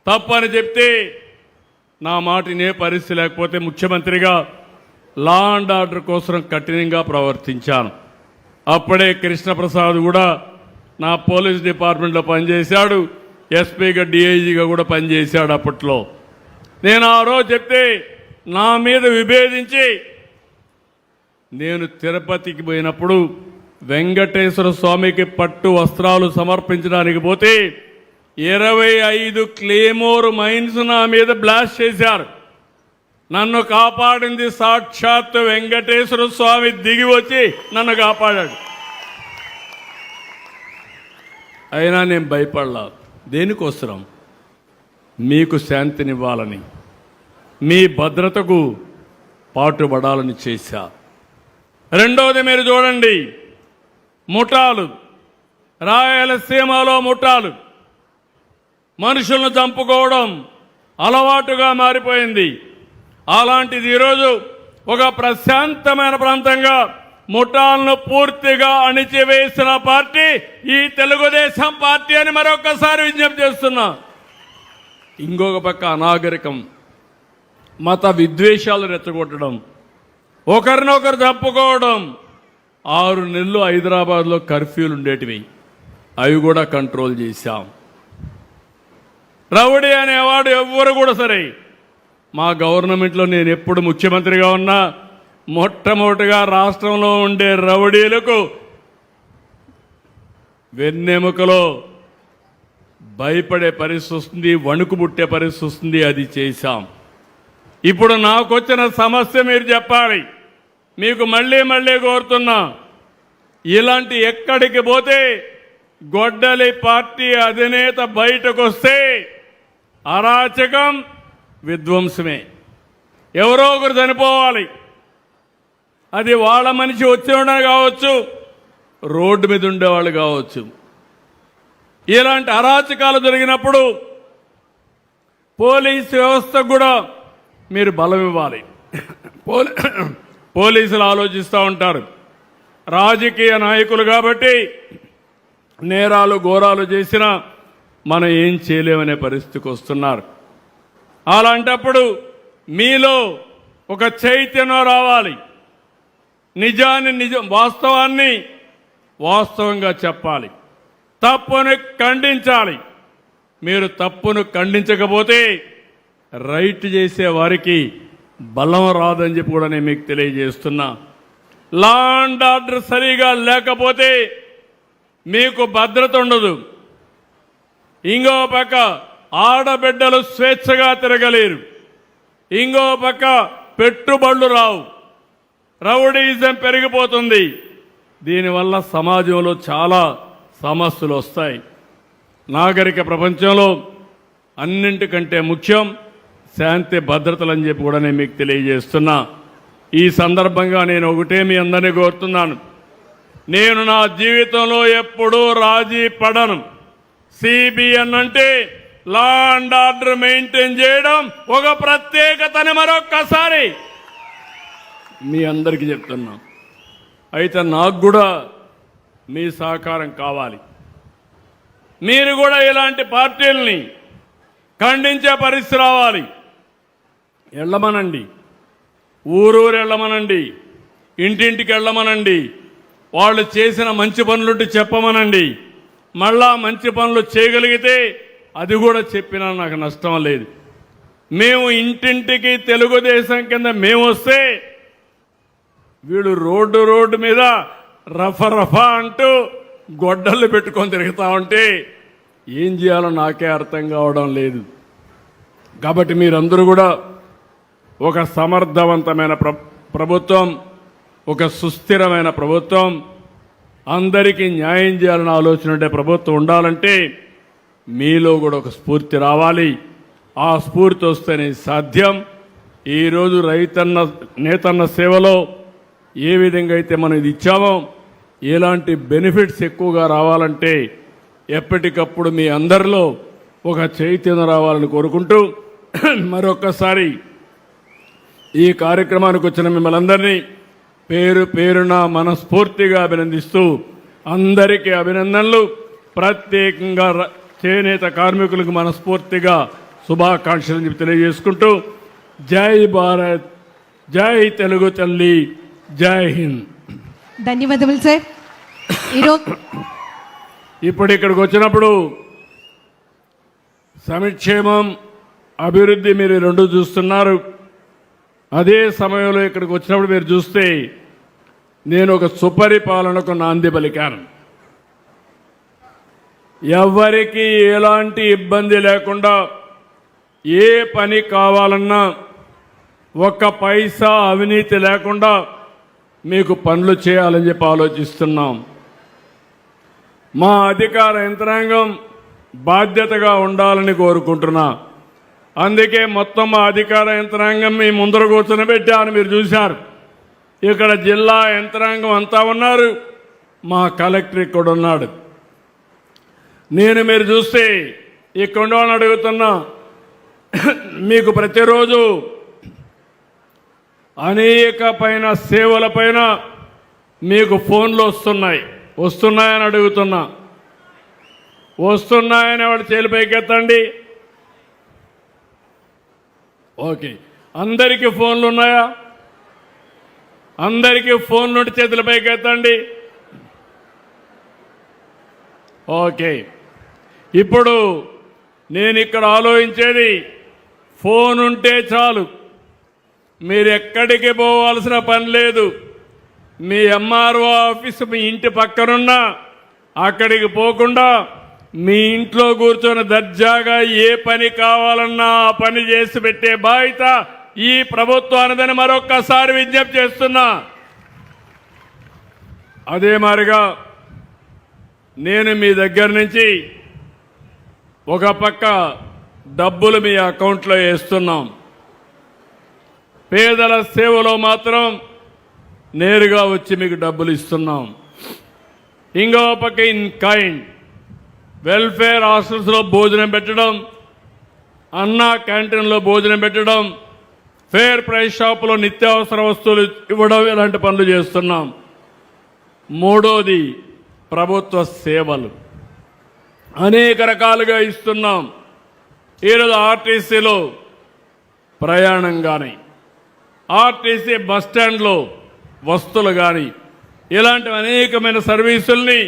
తప్పని చెప్తే నా మాటినే పరిస్థితి లేకపోతే ముఖ్యమంత్రిగా లా అండ్ ఆర్డర్ కోసం కఠినంగా ప్రవర్తించాను. అప్పుడే కృష్ణప్రసాద్ కూడా నా పోలీస్ డిపార్ట్మెంట్లో పనిచేశాడు, ఎస్పీగా డిఐజీగా కూడా పనిచేశాడు. అప్పట్లో నేను ఆ రోజు చెప్తే నా మీద విభేదించి నేను తిరుపతికి పోయినప్పుడు వెంకటేశ్వర స్వామికి పట్టు వస్త్రాలు సమర్పించడానికి పోతే 25 క్లేమోర్ మైన్స్ నా మీద బ్లాస్ట్ చేశారు. నన్ను కాపాడింది సాక్షాత్ వెంకటేశ్వర స్వామి దిగి వచ్చి నన్ను కాపాడాడు. అయినా నేను భయపడలా. దేనికోసం? మీకు శాంతినివ్వాలని, మీ భద్రతకు పాటుపడాలని చేశా. రెండవది మీరు చూడండి, ముఠాలు, రాయలసీమలో ముఠాలు మనుషులను చంపుకోవడం అలవాటుగా మారిపోయింది. అలాంటిది ఈరోజు ఒక ప్రశాంతమైన ప్రాంతంగా ముఠాలను పూర్తిగా అణిచివేసిన పార్టీ ఈ తెలుగుదేశం పార్టీ అని మరొకసారి విజ్ఞప్తి చేస్తున్నా. ఇంకొక పక్క అనాగరికం, మత విద్వేషాలు రెచ్చగొట్టడం, ఒకరినొకరు చంపుకోవడం. 6 నెలలు హైదరాబాద్లో కర్ఫ్యూలు ఉండేటివి, అవి కూడా కంట్రోల్ చేశాం. రౌడీ అనేవాడు ఎవ్వరు కూడా సరే, మా గవర్నమెంట్లో నేను ఎప్పుడు ముఖ్యమంత్రిగా ఉన్నా మొట్టమొదటిగా రాష్ట్రంలో ఉండే రౌడీలకు వెన్నెముకలో భయపడే పరిస్థితి వస్తుంది, వణుకు పుట్టే పరిస్థితి వస్తుంది. అది చేశాం. ఇప్పుడు నాకు వచ్చిన సమస్య మీరు చెప్పాలి. మీకు మళ్ళీ కోరుతున్నా, ఇలాంటి ఎక్కడికి పోతే గొడ్డలి పార్టీ అధినేత బయటకు వస్తే అరాచకం, విధ్వంసమే. ఎవరో ఒకరు చనిపోవాలి. అది వాళ్ళ మనిషి వచ్చేవాడు కావచ్చు, రోడ్డు మీద ఉండేవాళ్ళు కావచ్చు. ఇలాంటి అరాచకాలు జరిగినప్పుడు పోలీసు వ్యవస్థకు కూడా మీరు బలం ఇవ్వాలి. పోలీసులు ఆలోచిస్తూ ఉంటారు, రాజకీయ నాయకులు కాబట్టి నేరాలు ఘోరాలు చేసినా మనం ఏం చేయలేమనే పరిస్థితికి వస్తున్నారు. అలాంటప్పుడు మీలో ఒక చైతన్యం రావాలి. వాస్తవాన్ని వాస్తవంగా చెప్పాలి, తప్పును ఖండించాలి. మీరు తప్పును ఖండించకపోతే రైట్ చేసే వారికి బలం రాదని చెప్పి కూడా నేను మీకు తెలియజేస్తున్నా. లా అండ్ ఆర్డర్ సరిగా లేకపోతే మీకు భద్రత ఉండదు. ఇంకో పక్క ఆడబిడ్డలు స్వేచ్ఛగా తిరగలేరు, ఇంకో పక్క పెట్టుబడులు రావు, రౌడీజం పెరిగిపోతుంది. దీనివల్ల సమాజంలో చాలా సమస్యలు వస్తాయి. నాగరిక ప్రపంచంలో అన్నింటికంటే ముఖ్యం శాంతి భద్రతలు అని చెప్పి కూడా నేను మీకు తెలియజేస్తున్నా. ఈ సందర్భంగా నేను ఒకటే మీ అందరినీ కోరుతున్నాను, నేను నా జీవితంలో ఎప్పుడూ రాజీ పడను. సిబిఎన్ అంటే లా అండ్ ఆర్డర్ మెయింటైన్ చేయడం ఒక ప్రత్యేకతని మరొక్కసారి మీ అందరికీ చెప్తున్నా. అయితే నాకు కూడా మీ సహకారం కావాలి. మీరు కూడా ఇలాంటి పార్టీలని ఖండించే పరిస్థితి రావాలి. వెళ్ళమనండి, ఊరూరు వెళ్ళమనండి, ఇంటింటికి వెళ్ళమనండి, వాళ్ళు చేసిన మంచి పనులుంటే చెప్పమనండి. మళ్ళా మంచి పనులు చేయగలిగితే అది కూడా చెప్పినా నాకు నష్టం లేదు. మేము ఇంటింటికి తెలుగుదేశం కింద మేము వస్తే వీడు రోడ్డు మీద రఫా అంటూ గొడ్డళ్ళు పెట్టుకొని తిరుగుతా ఉంటే ఏం చేయాలో నాకే అర్థం కావడం లేదు. కాబట్టి మీరందరూ కూడా ఒక సమర్థవంతమైన ప్రభుత్వం, ఒక సుస్థిరమైన ప్రభుత్వం, అందరికీ న్యాయం చేయాలని ఆలోచన ఉండే ప్రభుత్వం ఉండాలంటే మీలో కూడా ఒక స్ఫూర్తి రావాలి. ఆ స్ఫూర్తి వస్తేనే సాధ్యం. ఈరోజు నేతన్న సేవలో ఏ విధంగా అయితే మనం ఇది ఇచ్చామో ఎలాంటి బెనిఫిట్స్ ఎక్కువగా రావాలంటే ఎప్పటికప్పుడు మీ అందరిలో ఒక చైతన్యం రావాలని కోరుకుంటూ మరొక్కసారి ఈ కార్యక్రమానికి వచ్చిన మిమ్మల్ని అందరినీ పేరున మనస్ఫూర్తిగా అభినందిస్తూ అందరికీ అభినందనలు. ప్రత్యేకంగా చేనేత కార్మికులకు మనస్ఫూర్తిగా శుభాకాంక్షలు చెప్పి తెలియజేసుకుంటూ జై భారత్, జై తెలుగు తల్లి, జై హింద్. ధన్యవాదములు సార్. ఇప్పుడు ఇక్కడికి వచ్చినప్పుడు సంక్షేమం, అభివృద్ధి మీరు రెండు చూస్తున్నారు. అదే సమయంలో ఇక్కడికి వచ్చినప్పుడు మీరు చూస్తే నేను ఒక సుపరిపాలనకు నాంది పలికాను. ఎవరికి ఎలాంటి ఇబ్బంది లేకుండా ఏ పని కావాలన్నా ఒక్క పైసా అవినీతి లేకుండా మీకు పనులు చేయాలని చెప్పి ఆలోచిస్తున్నాం. మా అధికార యంత్రాంగం బాధ్యతగా ఉండాలని కోరుకుంటున్నా. అందుకే మొత్తం మా అధికార యంత్రాంగం మీ ముందర కూర్చొని పెట్టాను. మీరు చూశారు, ఇక్కడ జిల్లా యంత్రాంగం అంతా ఉన్నారు, మా కలెక్టర్ ఇక్కడ ఉన్నాడు. నేను మీరు చూస్తే ఇక్కడ వాళ్ళని అడుగుతున్నా, మీకు ప్రతిరోజు అనేక పైన సేవల పైన మీకు ఫోన్లు వస్తున్నాయని అడుగుతున్నా. వస్తున్నాయని వాడు చేలిపైకి ఎత్తండి. ఓకే, అందరికీ ఫోన్లు ఉన్నాయా? అందరికీ ఫోన్ నుండి చేతులపైకి ఎత్తండి. ఓకే, ఇప్పుడు నేను ఇక్కడ ఆలోచించేది, ఫోన్ ఉంటే చాలు, మీరు ఎక్కడికి పోవాల్సిన పని లేదు. మీ ఎంఆర్ఓ ఆఫీసు మీ ఇంటి పక్కనున్నా అక్కడికి పోకుండా మీ ఇంట్లో కూర్చొని దర్జాగా ఏ పని కావాలన్నా ఆ పని చేసి పెట్టే బాధ్యత ఈ ప్రభుత్వానిదని మరొక్కసారి విజ్ఞప్తి చేస్తున్నా. అదే మాదిరిగా నేను మీ దగ్గర నుంచి ఒక పక్క డబ్బులు మీ అకౌంట్లో వేస్తున్నాం. పేదల సేవలో మాత్రం నేరుగా వచ్చి మీకు డబ్బులు ఇస్తున్నాం. ఇంకో పక్క ఇన్ కైండ్ వెల్ఫేర్ హాస్టల్స్లో భోజనం పెట్టడం, అన్నా క్యాంటీన్లో భోజనం పెట్టడం, ఫేర్ ప్రైస్ షాపులో నిత్యావసర వస్తువులు ఇవ్వడం, ఇలాంటి పనులు చేస్తున్నాం. మూడోది ప్రభుత్వ సేవలు అనేక రకాలుగా ఇస్తున్నాం. ఈరోజు ఆర్టీసీలో ప్రయాణం కానీ, ఆర్టీసీ బస్టాండ్లో వస్తువులు కానీ, ఇలాంటి అనేకమైన సర్వీసుల్ని